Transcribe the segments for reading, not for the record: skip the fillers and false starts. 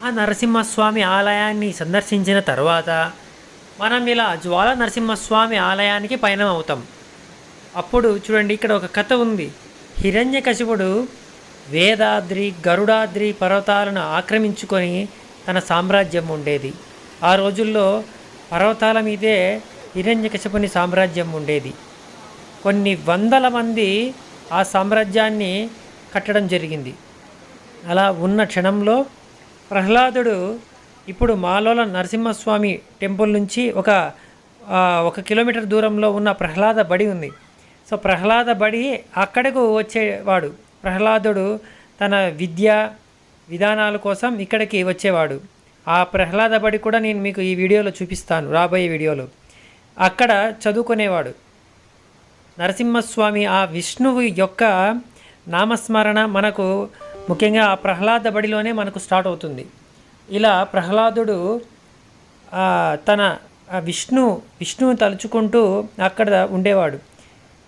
ఆ నరసింహస్వామి ఆలయాన్ని సందర్శించిన తర్వాత మనం ఇలా జ్వాల నరసింహస్వామి ఆలయానికి పయనం అవుతాం. అప్పుడు చూడండి, ఇక్కడ ఒక కథ ఉంది. హిరణ్యకశిపుడు వేదాద్రి గరుడాద్రి పర్వతాలను ఆక్రమించుకొని తన సామ్రాజ్యం ఉండేది. ఆ రోజుల్లో పర్వతాల మీదే హిరణ్యకశిపుని సామ్రాజ్యం ఉండేది. కొన్ని వందల మంది ఆ సామ్రాజ్యాన్ని కట్టడం జరిగింది. అలా ఉన్న క్షణంలో ప్రహ్లాదుడు ఇప్పుడు మాలోల నరసింహస్వామి టెంపుల్ నుంచి ఒక కిలోమీటర్ దూరంలో ఉన్న ప్రహ్లాద బడి ఉంది. సో ప్రహ్లాద బడి అక్కడకు వచ్చేవాడు. ప్రహ్లాదుడు తన విద్యా విధానాల కోసం ఇక్కడికి వచ్చేవాడు. ఆ ప్రహ్లాద బడి కూడా నేను మీకు ఈ వీడియోలో చూపిస్తాను, రాబోయే వీడియోలో. అక్కడ చదువుకునేవాడు. నరసింహస్వామి ఆ విష్ణువు యొక్క నామస్మరణ మనకు ముఖ్యంగా ఆ ప్రహ్లాద బడిలోనే మనకు స్టార్ట్ అవుతుంది. ఇలా ప్రహ్లాదుడు తన విష్ణువు తలుచుకుంటూ అక్కడ ఉండేవాడు.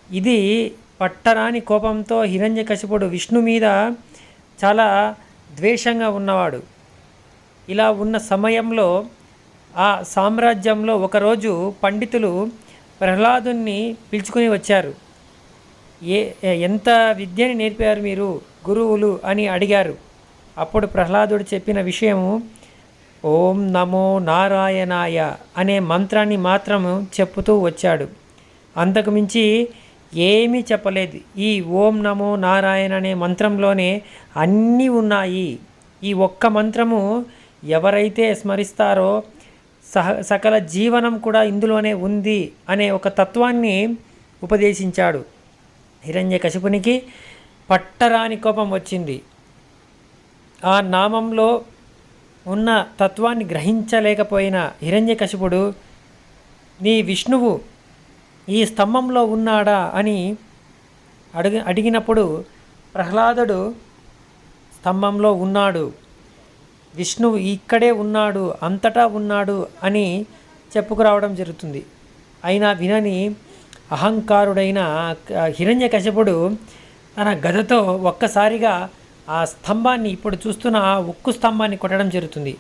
ఇది పట్టరాని కోపంతో హిరణ్యకశిపుడు విష్ణు మీద చాలా ద్వేషంగా ఉన్నవాడు. ఇలా ఉన్న సమయంలో ఆ సామ్రాజ్యంలో ఒకరోజు పండితులు ప్రహ్లాదుని పిలుచుకుని వచ్చారు. ఎంత విద్యని నేర్పారు మీరు గురువులు అని అడిగారు. అప్పుడు ప్రహ్లాదుడు చెప్పిన విషయము ఓం నమో నారాయణాయ అనే మంత్రాన్ని మాత్రము చెప్పుతూ వచ్చాడు. అంతకుమించి ఏమీ చెప్పలేదు. ఈ ఓం నమో నారాయణ అనే మంత్రంలోనే అన్నీ ఉన్నాయి. ఈ ఒక్క మంత్రము ఎవరైతే స్మరిస్తారో సకల జీవనం కూడా ఇందులోనే ఉంది అనే ఒక తత్వాన్ని ఉపదేశించాడు. హిరణ్యకశిపునికి పట్టరాని కోపం వచ్చింది. ఆ నామంలో ఉన్న తత్వాన్ని గ్రహించలేకపోయిన హిరణ్యకశిపుడు నీ విష్ణువు ఈ స్తంభంలో ఉన్నాడా అని అడిగినప్పుడు ప్రహ్లాదుడు స్తంభంలో ఉన్నాడు, విష్ణువు ఇక్కడే ఉన్నాడు, అంతటా ఉన్నాడు అని చెప్పుకురావడం జరుగుతుంది. అయినా వినని అహంకారుడైన హిరణ్యకశిపుడు తన గదతో ఒక్కసారిగా ఆ స్తంభాన్ని, ఇప్పుడు చూస్తున్న ఆ ఉక్కు స్తంభాన్ని కొట్టడం జరుగుతుంది.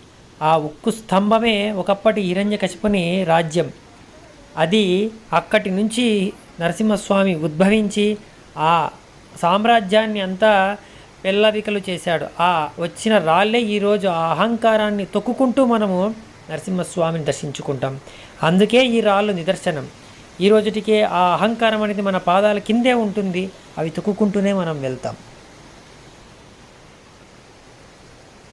ఆ ఉక్కు స్తంభమే ఒకప్పటి హిరణ్యకశిపుని రాజ్యం. అది అక్కడి నుంచి నరసింహస్వామి ఉద్భవించి ఆ సామ్రాజ్యాన్ని అంతా పెల్లవికలు చేశాడు. ఆ వచ్చిన రాళ్ళే ఈరోజు ఆ అహంకారాన్ని తొక్కుకుంటూ మనము నరసింహస్వామిని దర్శించుకుంటాం. అందుకే ఈ రాళ్ళు నిదర్శనం. ఈ రోజుటికే ఆ అహంకారం అనేది మన పాదాల కిందే ఉంటుంది. అవి తొక్కుకుంటూనే మనం వెళ్తాం.